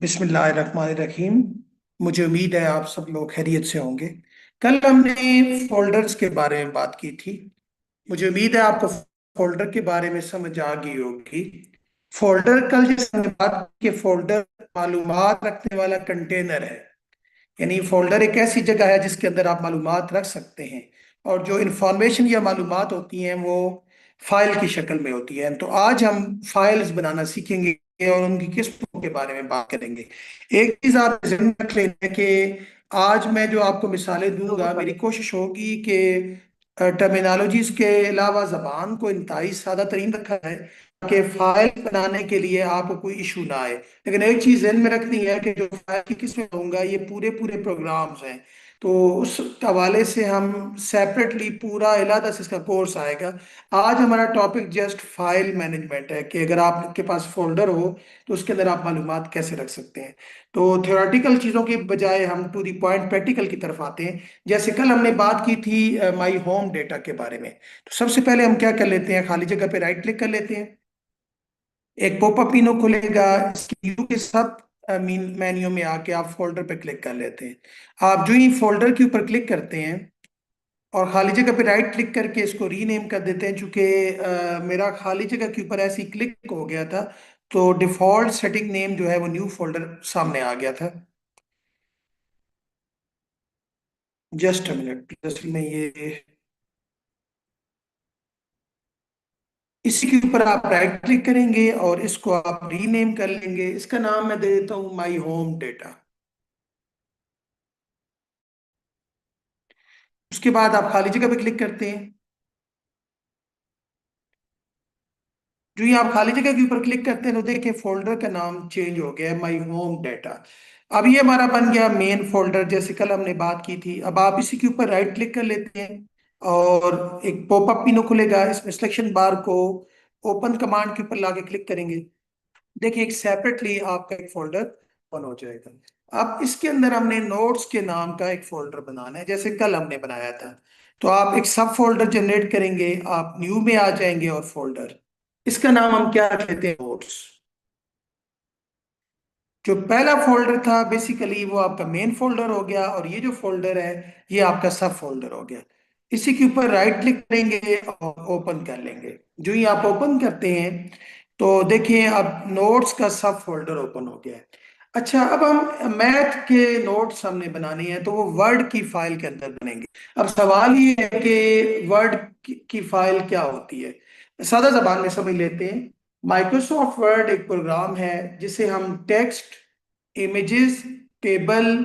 बिस्मिल्लाहिर्रहमानिर्रहीम। मुझे उम्मीद है आप सब लोग खैरियत से होंगे। कल हमने फोल्डर्स के बारे में बात की थी। मुझे उम्मीद है आपको फोल्डर के बारे में समझ आ गई होगी। फोल्डर, कल जैसे हमने बात की कि फोल्डर मालूमात रखने वाला कंटेनर है। यानी फोल्डर एक ऐसी जगह है जिसके अंदर आप मालूमात रख सकते हैं। और जो इंफॉर्मेशन या मालूमात होती हैं वो फाइल की शक्ल में होती है। तो आज हम फाइल्स बनाना सीखेंगे और उनकी किस्मों के बारे में बात करेंगे। एक चीज आप ध्यान में रख लेना कि आज मैं जो आपको मिसालें दूंगा, मेरी कोशिश होगी कि टर्मिनोलॉजीज के अलावा जबान को इंतहाई सादा तरीन रखा है कि फाइल बनाने के लिए आपको कोई इशू ना आए। लेकिन एक चीज ध्यान में रखनी है कि जो फाइल की किस्में दूंगा ये पूरे पूरे प्रोग्राम्स हैं। तो उस हवाले से हम सेपरेटली पूरा अलहदा से इसका कोर्स आएगा। आज हमारा टॉपिक जस्ट फाइल मैनेजमेंट है कि अगर आपके पास फोल्डर हो तो उसके अंदर आप मालूमात कैसे रख सकते हैं। तो थ्योरेटिकल चीज़ों के बजाय हम टू दी पॉइंट प्रैक्टिकल की तरफ आते हैं। जैसे कल हमने बात की थी माई होम डेटा के बारे में। तो सबसे पहले हम क्या कर लेते हैं, खाली जगह पे राइट क्लिक कर लेते हैं। एक पॉपअप मेनू खुलेगा, इसकी व्यू के सब मेन्यू में आके आप फोल्डर पे क्लिक कर लेते हैं। आप जो ही फोल्डर के ऊपर क्लिक करते हैं और खाली जगह पे राइट क्लिक करके इसको रीनेम कर देते हैं। चूंकि मेरा खाली जगह के ऊपर ऐसे ही क्लिक हो गया था तो डिफॉल्ट सेटिंग नेम जो है वो न्यू फोल्डर सामने आ गया था। जस्ट अ मिनट प्लीज, मैं ये इसी के ऊपर आप राइट क्लिक करेंगे और इसको आप रीनेम कर लेंगे। इसका नाम मैं दे देता हूँ माई होम डेटा। उसके बाद आप खाली जगह पे क्लिक करते हैं। जो ही आप खाली जगह के ऊपर क्लिक करते हैं तो देखिए फोल्डर का नाम चेंज हो गया है, माई होम डेटा। अब ये हमारा बन गया मेन फोल्डर, जैसे कल हमने बात की थी। अब आप इसी के ऊपर राइट क्लिक कर लेते हैं और एक पॉपअप मेनू खुलेगा, इसमें सिलेक्शन बार को ओपन कमांड के ऊपर लाके क्लिक करेंगे। देखिए एक सेपरेटली आपका एक फोल्डर ओपन हो जाएगा। अब इसके अंदर हमने नोट्स के नाम का एक फोल्डर बनाना है, जैसे कल हमने बनाया था। तो आप एक सब फोल्डर जनरेट करेंगे, आप न्यू में आ जाएंगे और फोल्डर, इसका नाम हम क्या रख लेते हैं, नोट्स। जो पहला फोल्डर था बेसिकली वो आपका मेन फोल्डर हो गया और ये जो फोल्डर है ये आपका सब फोल्डर हो गया। इसी के ऊपर राइट क्लिक करेंगे और ओपन कर लेंगे। जो ही आप ओपन करते हैं तो देखिए अब नोट्स का सब फोल्डर ओपन हो गया है। अच्छा, अब हम मैथ के नोट्स हमने बनाने हैं तो वो वर्ड की फाइल के अंदर बनेंगे। अब सवाल ये है कि वर्ड की फाइल क्या होती है, सादा जबान में समझ लेते हैं। माइक्रोसॉफ्ट वर्ड एक प्रोग्राम है जिसे हम टेक्स्ट, इमेजेस, टेबल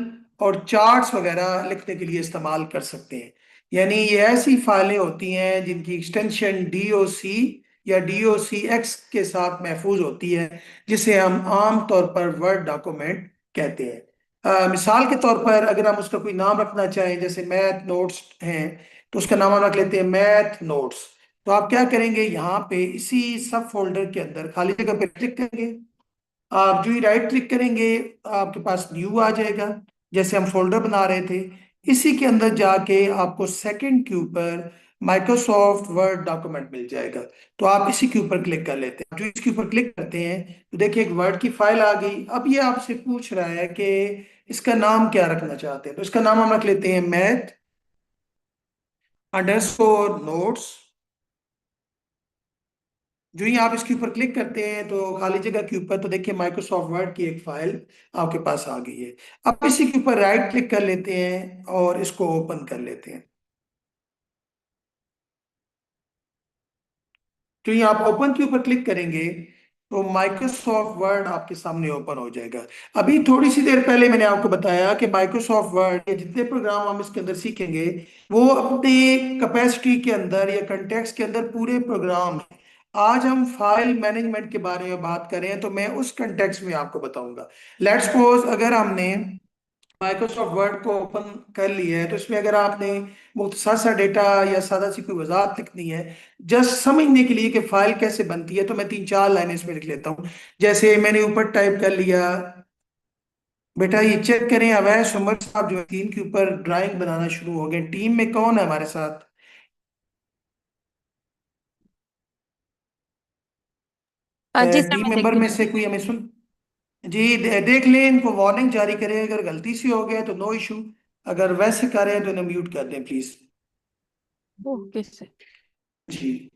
और चार्ट्स वगैरह लिखने के लिए इस्तेमाल कर सकते हैं। यानी ये ऐसी फाइलें होती हैं जिनकी एक्सटेंशन डीओसी या डीओसी एक्स के साथ महफूज होती है, जिसे हम आम तौर पर वर्ड डॉक्यूमेंट कहते हैं। मिसाल के तौर पर अगर हम उसका कोई नाम रखना चाहें, जैसे मैथ नोट्स हैं तो उसका नाम हम रख लेते हैं मैथ नोट्स। तो आप क्या करेंगे, यहाँ पे इसी सब फोल्डर के अंदर खाली जगह पे क्लिक करेंगे। आप जो ही राइट क्लिक करेंगे आपके पास न्यू आ जाएगा, जैसे हम फोल्डर बना रहे थे। इसी के अंदर जाके आपको सेकंड के ऊपर माइक्रोसॉफ्ट वर्ड डॉक्यूमेंट मिल जाएगा। तो आप इसी के ऊपर क्लिक कर लेते हैं। जो इसके ऊपर क्लिक करते हैं तो देखिए एक वर्ड की फाइल आ गई। अब ये आपसे पूछ रहा है कि इसका नाम क्या रखना चाहते हैं। तो इसका नाम हम रख लेते हैं मैथ अंडरस्कोर नोट्स। जो ही आप इसके ऊपर क्लिक करते हैं तो खाली जगह के ऊपर तो देखिए माइक्रोसॉफ्ट वर्ड की एक फाइल आपके पास आ गई है। अब इसी के ऊपर राइट क्लिक कर लेते हैं और इसको ओपन कर लेते हैं। जो ही आप ओपन के ऊपर क्लिक करेंगे तो माइक्रोसॉफ्ट वर्ड आपके सामने ओपन हो जाएगा। अभी थोड़ी सी देर पहले मैंने आपको बताया कि माइक्रोसॉफ्ट वर्ड के जितने प्रोग्राम हम इसके अंदर सीखेंगे वो अपने कैपेसिटी के अंदर या कंटेक्स्ट के अंदर पूरे प्रोग्राम हैं। आज हम फाइल मैनेजमेंट के बारे में बात करें तो मैं उस कंटेक्स्ट में आपको बताऊंगा। लेट्स सपोज अगर हमने माइक्रोसॉफ्ट वर्ड को ओपन कर लिया है तो इसमें अगर आपने मुख्तसर सा डेटा या सादा सी कोई वजाहत लिखनी है जस्ट समझने के लिए कि फाइल कैसे बनती है, तो मैं तीन चार लाइनें इसमें लिख लेता हूँ। जैसे मैंने ऊपर टाइप कर लिया, बेटा ये चेक करें अवैश उमर साहब जो है टीम के ऊपर ड्राइंग बनाना शुरू हो गए। टीम में कौन है हमारे साथ, जी सर, टीम मैं देख मेंबर रही में हूँ। से कोई हमें सुन जी देख लें, इनको वार्निंग जारी करें, अगर गलती से हो गया तो नो इशू, अगर वैसे करें तो इन्हें म्यूट कर दें प्लीज। Okay sir. जी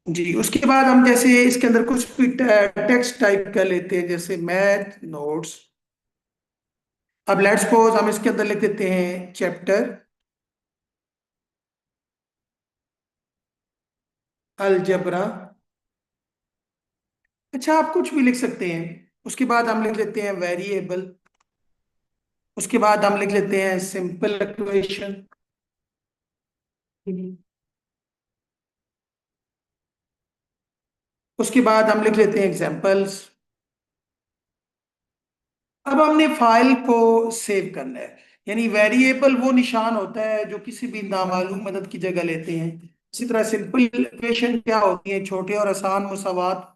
जी, उसके बाद हम जैसे इसके अंदर कुछ भी टेक्स्ट टाइप कर लेते हैं, जैसे मैथ नोट्स। अब लेट्स सपोज हम इसके अंदर लिख देते हैं चैप्टर अलजबरा। अच्छा, आप कुछ भी लिख सकते हैं। उसके बाद हम लिख लेते हैं वेरिएबल। उसके बाद हम लिख लेते हैं सिंपल इक्वेशन। उसके बाद हम लिख लेते हैं एग्जांपल्स। अब हमने फाइल को सेव करना है। यानी वेरिएबल वो निशान होता है जो किसी भी नामालूम मदद की जगह लेते हैं। इसी तरह सिंपल इक्वेशन क्या होती है, छोटे और आसान मुसावात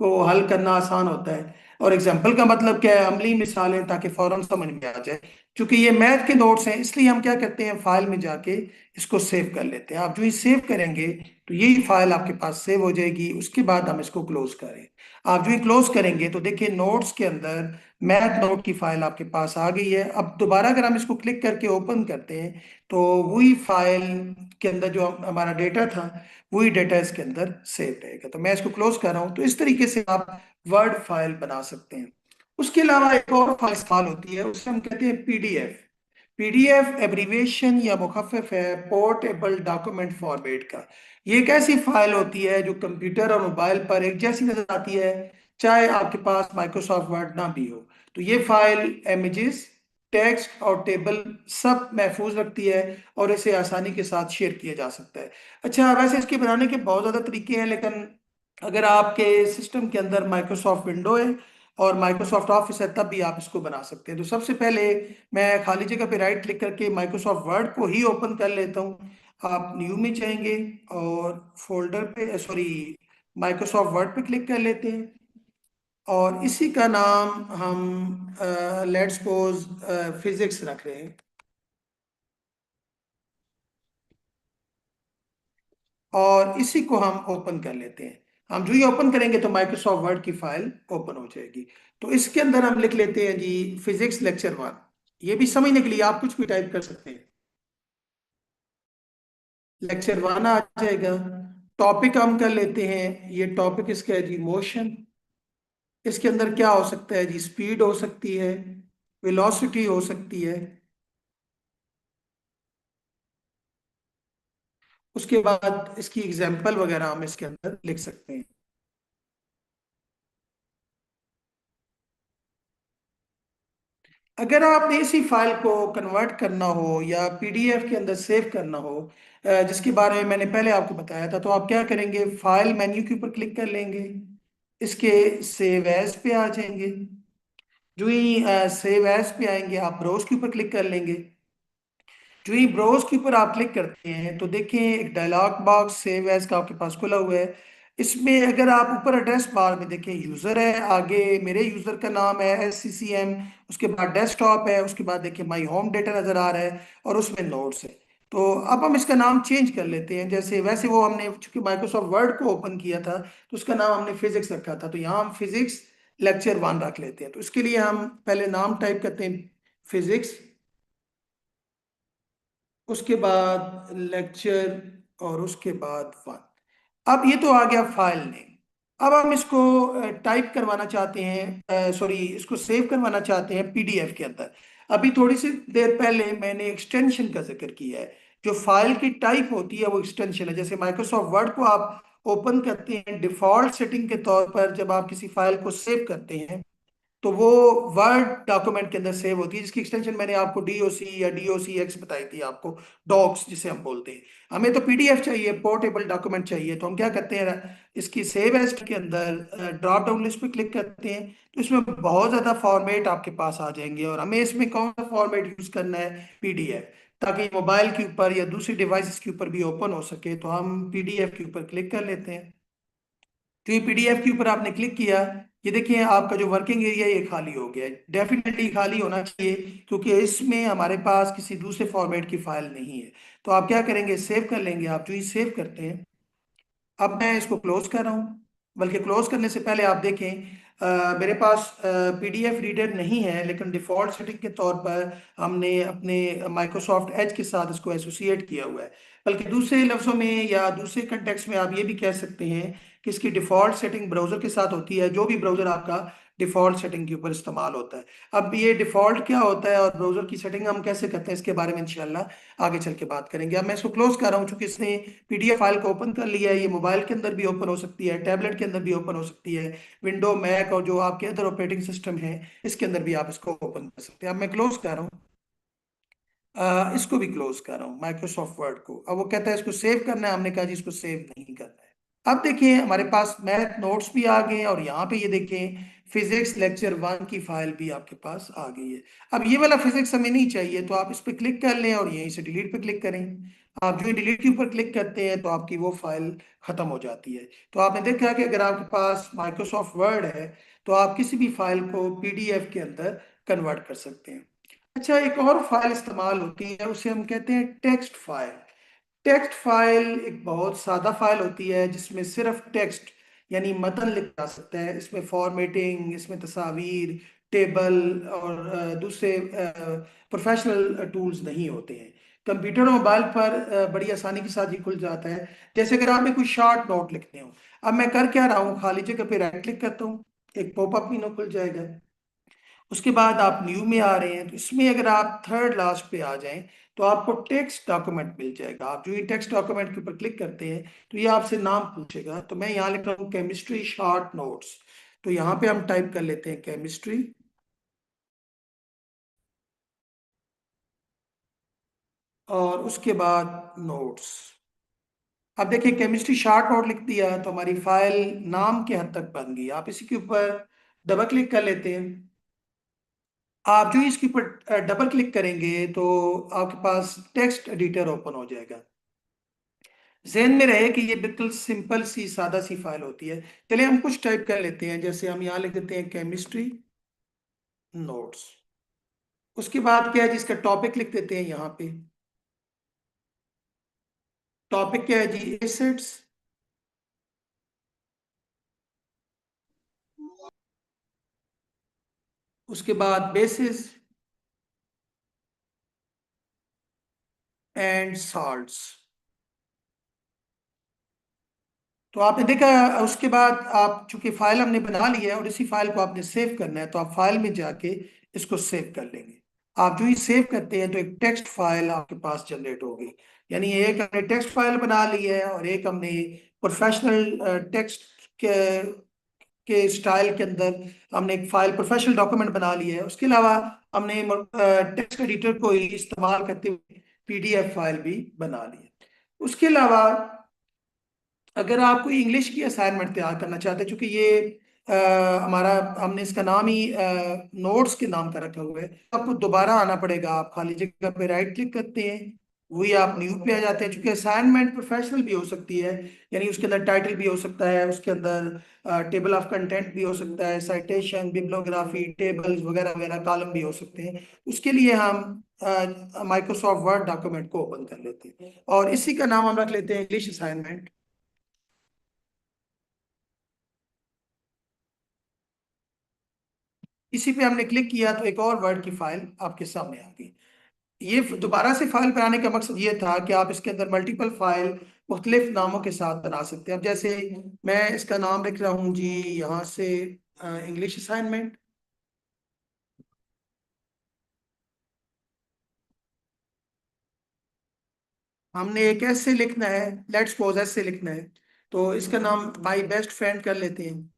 को हल करना आसान होता है। और एग्जाम्पल का मतलब क्या है, अमली मिसालें, ताकि फौरन समझ में आ जाए। क्योंकि ये मैथ के नोट्स हैं, इसलिए हम क्या करते हैं, फाइल में जाके इसको सेव कर लेते हैं। आप जो ही सेव करेंगे तो यही फाइल आपके पास सेव हो जाएगी। उसके बाद हम इसको क्लोज करें। आप जो ही क्लोज करेंगे तो देखिए नोट्स के अंदर मैथ नोट की फाइल आपके पास आ गई है। अब दोबारा अगर हम इसको क्लिक करके ओपन करते हैं तो वही फाइल के अंदर जो हमारा डेटा था, वही डेटा इसके अंदर सेव रहेगा। तो मैं इसको क्लोज कर रहा हूं। तो इस तरीके से आप वर्ड फाइल बना सकते हैं। उसके अलावा एक और फाइल इस्तेमाल होती है, उसे हम कहते हैं पीडीएफ। पीडीएफ एब्रीविएशन या मुखफिफ है पोर्टेबल डॉक्यूमेंट फॉर्मेट का। ये एक ऐसी फाइल होती है जो कंप्यूटर और मोबाइल पर एक जैसी नजर आती है, चाहे आपके पास माइक्रोसॉफ्ट वर्ड ना भी हो। तो ये फाइल इमेजेस, टेक्स्ट और टेबल सब महफूज रखती है, और इसे आसानी के साथ शेयर किया जा सकता है। अच्छा, वैसे इसके बनाने के बहुत ज़्यादा तरीके हैं, लेकिन अगर आपके सिस्टम के अंदर माइक्रोसॉफ्ट विंडो है और माइक्रोसॉफ्ट ऑफिस है तब भी आप इसको बना सकते हैं। तो सबसे पहले मैं खाली जगह पे राइट क्लिक करके माइक्रोसॉफ्ट वर्ड को ही ओपन कर लेता हूँ। आप न्यू में जाएंगे और फोल्डर पे, सॉरी, माइक्रोसॉफ्ट वर्ड पे क्लिक कर लेते हैं। और इसी का नाम हम लेट्स सपोज फिजिक्स रख रहे हैं। और इसी को हम ओपन कर लेते हैं। हम जो ही ओपन करेंगे तो माइक्रोसॉफ्ट वर्ड की फाइल ओपन हो जाएगी। तो इसके अंदर हम लिख लेते हैं जी फिजिक्स लेक्चर 1। ये भी समझने के लिए आप कुछ भी टाइप कर सकते हैं। लेक्चर 1 आ जाएगा। टॉपिक हम कर लेते हैं, ये टॉपिक इसका है जी मोशन। इसके अंदर क्या हो सकता है जी, स्पीड हो सकती है, वेलोसिटी हो सकती है। उसके बाद इसकी एग्जाम्पल वगैरह हम इसके अंदर लिख सकते हैं। अगर आपने इसी फाइल को कन्वर्ट करना हो या पीडीएफ के अंदर सेव करना हो, जिसके बारे में मैंने पहले आपको बताया था, तो आप क्या करेंगे, फाइल मेन्यू के ऊपर क्लिक कर लेंगे। इसके सेव एज पे आ जाएंगे। जो ही सेव एज पे आएंगे आप ब्राउज के ऊपर क्लिक कर लेंगे। जो ही ब्राउज के ऊपर आप क्लिक करते हैं तो देखें एक डायलॉग बॉक्स सेव एज का आपके पास खुला हुआ है। इसमें अगर आप ऊपर एड्रेस बार में देखें, यूजर है, आगे मेरे यूजर का नाम है SCCM, उसके बाद डेस्कटॉप है, उसके बाद देखिए माई होम डेटा नजर आ रहा है, और उसमें नोट्स है। तो अब हम इसका नाम चेंज कर लेते हैं। जैसे वैसे वो हमने चूंकि माइक्रोसॉफ्ट वर्ड को ओपन किया था तो उसका नाम हमने फिजिक्स रखा था, तो यहाँ हम फिजिक्स लेक्चर 1 रख लेते हैं। तो इसके लिए हम पहले नाम टाइप करते हैं फिजिक्स, उसके बाद लेक्चर, और उसके बाद 1। अब ये तो आ गया फाइल नेम। अब हम इसको टाइप करवाना चाहते हैं, सॉरी, इसको सेव करवाना चाहते हैं पीडीएफ के अंदर। अभी थोड़ी सी देर पहले मैंने एक्सटेंशन का जिक्र किया है। जो फाइल की टाइप होती है वो एक्सटेंशन है। जैसे माइक्रोसॉफ्ट वर्ड को आप ओपन करते हैं, डिफॉल्ट सेटिंग के तौर पर जब आप किसी फाइल को सेव करते हैं तो वो वर्ड डॉक्यूमेंट के अंदर सेव होती है, जिसकी एक्सटेंशन मैंने आपको डीओसी या DOCX बताई थी आपको, डॉक्स जिसे हम बोलते हैं। हमें तो पीडीएफ चाहिए, पोर्टेबल डॉक्यूमेंट चाहिए, तो हम क्या करते हैं, इसकी सेव एज के अंदर ड्रॉप डाउन लिस्ट पे क्लिक करते हैं। तो इसमें बहुत ज्यादा फॉर्मेट आपके पास आ जाएंगे, और हमें इसमें कौन सा फॉर्मेट यूज करना है, पीडीएफ, ताकि मोबाइल के ऊपर या दूसरी डिवाइसेस के ऊपर भी ओपन हो सके। तो हम पीडीएफ के ऊपर क्लिक कर लेते हैं। तो ये पीडीएफ के ऊपर आपने क्लिक किया, ये देखिए आपका जो वर्किंग एरिया ये खाली हो गया है। डेफिनेटली खाली होना चाहिए, क्योंकि इसमें हमारे पास किसी दूसरे फॉर्मेट की फाइल नहीं है। तो आप क्या करेंगे, सेव कर लेंगे। आप जो ही सेव करते हैं, अब मैं इसको क्लोज कर रहा हूँ। बल्कि क्लोज करने से पहले आप देखें, मेरे पास पीडीएफ रीडर नहीं है, लेकिन डिफॉल्ट सेटिंग के तौर पर हमने अपने माइक्रोसॉफ्ट एज के साथ इसको एसोसिएट किया हुआ है। बल्कि दूसरे लफ्ज़ों में या दूसरे कंटेक्स्ट में आप ये भी कह सकते हैं कि इसकी डिफॉल्ट सेटिंग ब्राउज़र के साथ होती है, जो भी ब्राउज़र आपका डिफॉल्ट सेटिंग के ऊपर इस्तेमाल होता है। अब ये डिफॉल्ट क्या होता है और ब्राउज़र की सेटिंग हम कैसे करते हैं, इसके बारे में इंशाल्लाह आगे चल के बात करेंगे। अब मैं इसको क्लोज कर रहा हूँ, चूंकि इसने पीडीएफ फाइल को ओपन कर लिया है। ये मोबाइल के अंदर भी ओपन हो सकती है, टैबलेट के अंदर भी ओपन हो सकती है, विंडो मैक और जो आपके अदर ऑपरेटिंग सिस्टम है इसके अंदर भी आप इसको ओपन कर सकते हैं। अब मैं क्लोज कर रहा हूँ, इसको भी क्लोज कर रहा हूँ, माइक्रोसॉफ्ट वर्ड को। अब वो कहता है इसको सेव करना है, हमने कहा जी इसको सेव नहीं करना है। अब देखिए हमारे पास मैथ नोट्स भी आ गए हैं, और यहाँ पे ये देखें फिजिक्स लेक्चर 1 की फाइल भी आपके पास आ गई है। अब ये वाला फिजिक्स हमें नहीं चाहिए, तो आप इस पर क्लिक कर लें और यहीं से डिलीट पे क्लिक करें। आप जो डिलीट के ऊपर क्लिक करते हैं तो आपकी वो फाइल खत्म हो जाती है। तो आपने देखा कि अगर आपके पास माइक्रोसॉफ्ट वर्ड है तो आप किसी भी फाइल को पीडीएफ के अंदर कन्वर्ट कर सकते हैं। अच्छा, एक और फाइल इस्तेमाल होती है, उसे हम कहते हैं टेक्स्ट फाइल। टेक्स्ट फाइल एक बहुत सादा फाइल होती है जिसमें सिर्फ टेक्स्ट यानी मतन लिखा जा सकता है। इसमें फॉर्मेटिंग, इसमें तस्वीर, टेबल और दूसरे प्रोफेशनल टूल्स नहीं होते हैं। कंप्यूटर और मोबाइल पर बड़ी आसानी के साथ ये खुल जाता है। जैसे अगर आपने कोई शॉर्ट नोट लिखने हो, अब मैं कर क्या रहा हूँ, खाली जगह पे राइट क्लिक करता हूँ, एक पॉपअप मेनू खुल जाएगा। उसके बाद आप न्यू में आ रहे हैं, तो इसमें अगर आप थर्ड लास्ट पे आ जाएं तो आपको टेक्स्ट डॉक्यूमेंट मिल जाएगा। आप जो ये टेक्स्ट डॉक्यूमेंट के ऊपर क्लिक करते हैं तो ये आपसे नाम पूछेगा। तो मैं यहाँ लिख रहा हूँ केमिस्ट्री शॉर्ट नोट्स। तो यहाँ पे हम टाइप कर लेते हैं केमिस्ट्री, और उसके बाद नोट्स। अब देखिए केमिस्ट्री शॉर्ट नोट लिख दिया तो हमारी फाइल नाम के हद तक बन गई। आप इसी के ऊपर डबल क्लिक कर लेते हैं। आप जो इसके ऊपर डबल क्लिक करेंगे तो आपके पास टेक्स्ट एडिटर ओपन हो जाएगा। जहन में रहे कि ये बिल्कुल सिंपल सी सादा सी फाइल होती है। चलिए हम कुछ टाइप कर लेते हैं, जैसे हम यहाँ लिख देते हैं केमिस्ट्री नोट्स। उसके बाद क्या है, जिसका टॉपिक लिख देते हैं यहाँ पे। टॉपिक क्या है जी, एसिड्स। उसके बाद बेसिस एंड सॉल्ट्स। तो आपने देखा, उसके बाद आप चूंकि फाइल हमने बना ली है और इसी फाइल को आपने सेव करना है, तो आप फाइल में जाके इसको सेव कर लेंगे। आप जो ही सेव करते हैं तो एक टेक्स्ट फाइल आपके पास जनरेट होगी। यानी एक हमने टेक्स्ट फाइल बना ली है और एक हमने प्रोफेशनल टेक्स्ट के स्टाइल के अंदर हमने एक फाइल प्रोफेशनल डॉक्यूमेंट बना लिया है। उसके अलावा हमने टेक्स्ट एडिटर को ही इस्तेमाल करते हुए पीडीएफ फाइल भी बना ली है। उसके अलावा अगर आप कोई इंग्लिश की असाइनमेंट तैयार करना चाहते हैं, चूंकि ये हमारा हमने इसका नाम ही नोट्स के नाम का रखा हुआ है, तो आपको दोबारा आना पड़ेगा। आप खाली जगह पे राइट क्लिक करते हैं, वही आप न्यू पे आ जाते हैं। चूंकि असाइनमेंट प्रोफेशनल भी हो सकती है, यानी उसके अंदर टाइटल भी हो सकता है, उसके अंदर टेबल ऑफ कंटेंट भी हो सकता है, साइटेशन, बिब्लियोग्राफी, टेबल्स वगैरह वगैरह, कॉलम भी हो सकते हैं। उसके लिए हम माइक्रोसॉफ्ट वर्ड डॉक्यूमेंट को ओपन कर लेते हैं और इसी का नाम हम रख लेते हैं इंग्लिश असाइनमेंट। इसी पे हमने क्लिक किया तो एक और वर्ड की फाइल आपके सामने आ गई। ये दोबारा से फाइल बनाने का मकसद ये था कि आप इसके अंदर मल्टीपल फाइल मुख्तलिफ नामों के साथ बना सकते हैं। अब जैसे मैं इसका नाम लिख रहा हूँ जी यहाँ से इंग्लिश असाइनमेंट। हमने एक ऐसे लिखना है, लेट्स सपोज ऐसे लिखना है, तो इसका नाम माई बेस्ट फ्रेंड कर लेते हैं।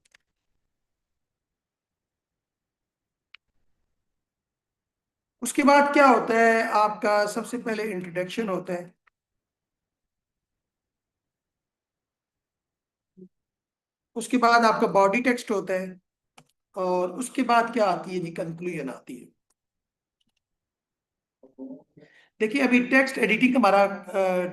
उसके बाद क्या होता है, आपका सबसे पहले इंट्रोडक्शन होता है। उसके बाद आपका बॉडी टेक्स्ट होता है, और उसके बाद क्या आती है जी, कंक्लूजन आती है। देखिए अभी टेक्स्ट एडिटिंग हमारा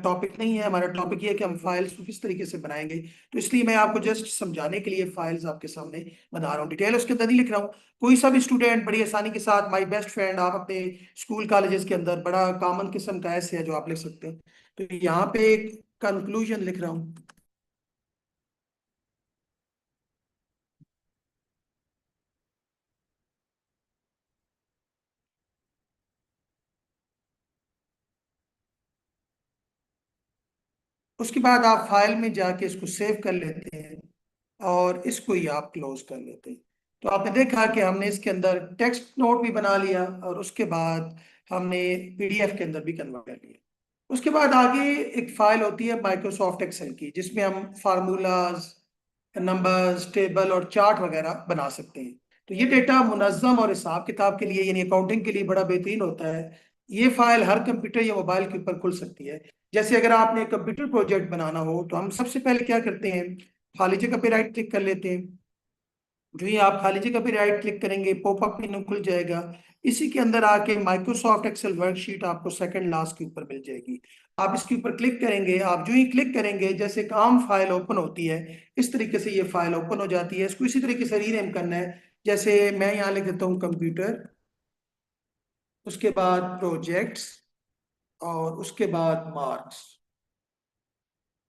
टॉपिक नहीं है। हमारा टॉपिक ये है कि हम फाइल्स को किस तरीके से बनाएंगे। तो इसलिए मैं आपको जस्ट समझाने के लिए फाइल्स आपके सामने बना रहा हूँ, डिटेल उसके अंदर नहीं लिख रहा हूँ। कोई सा भी स्टूडेंट बड़ी आसानी के साथ माई बेस्ट फ्रेंड आप अपने स्कूल कॉलेजेस के अंदर बड़ा कॉमन किस्म का ऐसे है जो आप लिख सकते हैं। तो यहाँ पे एक कंक्लूजन लिख रहा हूँ। उसके बाद आप फाइल में जाके इसको सेव कर लेते हैं और इसको ही आप क्लोज कर लेते हैं। तो आपने देखा कि हमने इसके अंदर टेक्स्ट नोट भी बना लिया और उसके बाद हमने पीडीएफ के अंदर भी कन्वर्ट कर लिया। उसके बाद आगे एक फाइल होती है माइक्रोसॉफ्ट एक्सेल की, जिसमें हम फार्मूलाज, नंबर्स, टेबल और चार्ट वगैरह बना सकते हैं। तो ये डेटा मुनज़्ज़म और हिसाब किताब के लिए यानी अकाउंटिंग के लिए बड़ा बेहतरीन होता है। ये फाइल हर कंप्यूटर या मोबाइल के ऊपर खुल सकती है। जैसे अगर आपने कंप्यूटर प्रोजेक्ट बनाना हो तो हम सबसे पहले क्या करते हैं, खाली जगह पे राइट क्लिक कर लेते हैं। जो ही आप खाली जगह पे राइट क्लिक करेंगे पॉपअप मेनू खुल जाएगा। इसी के अंदर आके माइक्रोसॉफ्ट एक्सेल वर्कशीट आपको सेकंड लास्ट के ऊपर मिल जाएगी। आप इसके ऊपर क्लिक करेंगे, आप जो ही क्लिक करेंगे जैसे एक आम फाइल ओपन होती है इस तरीके से ये फाइल ओपन हो जाती है। इसको इसी तरीके से रीनेम करना है। जैसे मैं यहाँ लिख देता हूँ कंप्यूटर, उसके बाद प्रोजेक्ट्स और उसके बाद मार्क्स।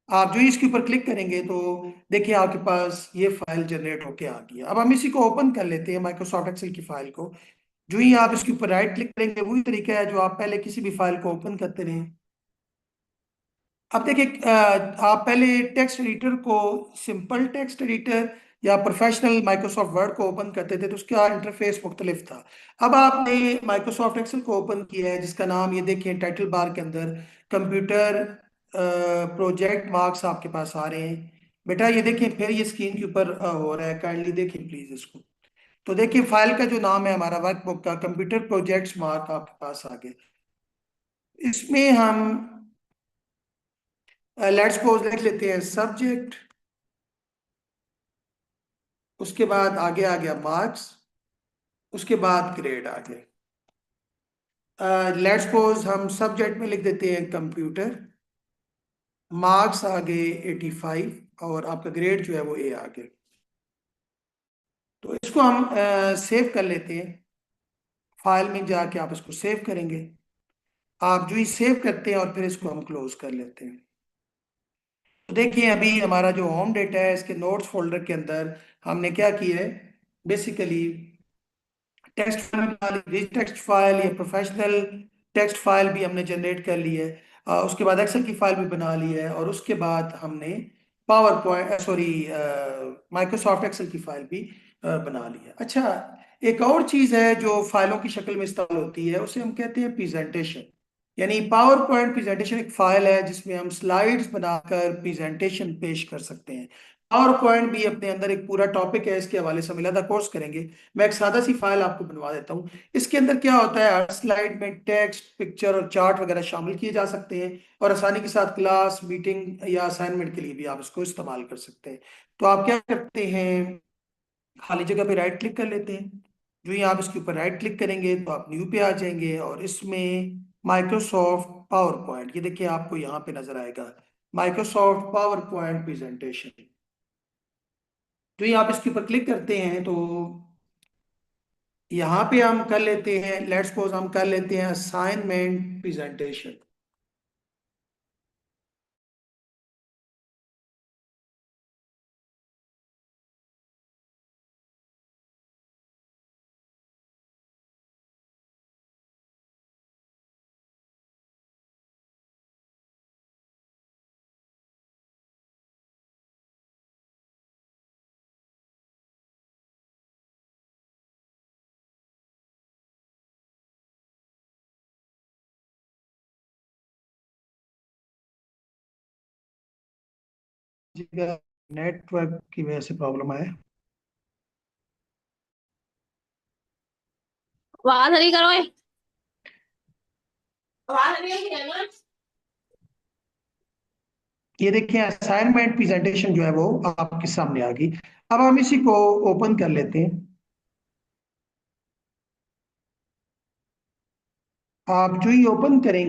आप जो ही इसके ऊपर क्लिक करेंगे तो देखिए आपके पास ये फाइल जनरेट होके आ गई है। अब हम इसी को ओपन कर लेते हैं माइक्रोसॉफ्ट एक्सेल की फाइल को। जो ही आप इसके ऊपर राइट क्लिक करेंगे वही तरीका है जो आप पहले किसी भी फाइल को ओपन करते रहे। अब देखिए आप पहले टेक्स्ट एडिटर को, सिंपल टेक्स्ट एडिटर या प्रोफेशनल माइक्रोसॉफ्ट वर्ड को ओपन करते थे तो उसका इंटरफेस मुख्तलिफ था। अब आपने माइक्रोसॉफ्ट एक्सेल को ओपन किया है जिसका नाम ये देखें टाइटल बार के अंदर कंप्यूटर प्रोजेक्ट मार्क्स आपके पास आ रहे हैं। बेटा ये देखें फिर ये स्क्रीन के ऊपर हो रहा है, काइंडली देखें प्लीज इसको। तो देखिए फाइल का जो नाम है हमारा वर्कबुक का कंप्यूटर प्रोजेक्ट्स मार्क आपके पास आ गए। इसमें हम लेट्स सपोज लिख लेते हैं सब्जेक्ट, उसके बाद आगे आ गया मार्क्स, उसके बाद ग्रेड आ गए। लेट्स सपोज हम सब्जेक्ट में लिख देते हैं कंप्यूटर, मार्क्स आ गए 85 और आपका ग्रेड जो है वो ए आ गया। तो इसको हम सेव कर लेते हैं। फाइल में जाके आप इसको सेव करेंगे। आप जो ही सेव करते हैं और फिर इसको हम क्लोज कर लेते हैं। तो देखिए अभी हमारा जो होम डेटा है इसके नोट्स फोल्डर के अंदर हमने क्या किया है, बेसिकली टेक्स्ट फाइल बना ली, रिच टेक्स्ट फाइल या प्रोफेशनल टेक्स्ट फाइल भी हमने जनरेट कर ली है। उसके बाद एक्सेल की फाइल भी बना ली है और उसके बाद हमने power point sorry Microsoft Excel की फाइल भी बना ली है। अच्छा, एक और चीज है जो फाइलों की शक्ल में इस्तेमाल होती है उसे हम कहते हैं प्रेजेंटेशन। यानी पावर पॉइंट प्रेजेंटेशन एक फाइल है जिसमें हम स्लाइड्स बनाकर प्रेजेंटेशन पेश कर सकते हैं। पावर पॉइंट भी अपने अंदर एक पूरा टॉपिक है, इसके हवाले से हम अलग कोर्स करेंगे। मैं एक सादा सी फाइल आपको बनवा देता हूँ। इसके अंदर क्या होता है, हर स्लाइड में टेक्स्ट, पिक्चर और चार्ट वगैरह शामिल किए जा सकते हैं और आसानी के साथ क्लास, मीटिंग या असाइनमेंट के लिए भी आप इसको इस्तेमाल कर सकते हैं। तो आप क्या करते हैं, खाली जगह पे राइट क्लिक कर लेते हैं। जो ही आप इसके ऊपर राइट क्लिक करेंगे तो आप न्यू पे आ जाएंगे और इसमें माइक्रोसॉफ्ट पावर पॉइंट, ये देखिए आपको यहाँ पे नजर आएगा माइक्रोसॉफ्ट पावर पॉइंट प्रेजेंटेशन। जो ही आप इसके ऊपर क्लिक करते हैं तो यहाँ पे हम कर लेते हैं, लेट्स सपोज हम कर लेते हैं असाइनमेंट प्रेजेंटेशन। नेटवर्क की वजह से प्रॉब्लम आया। आवाज नहीं करो ये। आवाज नहीं है ना। ये देखिए असाइनमेंट प्रेजेंटेशन जो है वो आपके सामने आ गई। अब हम इसी को ओपन कर लेते हैं। आप जो ही ओपन करेंगे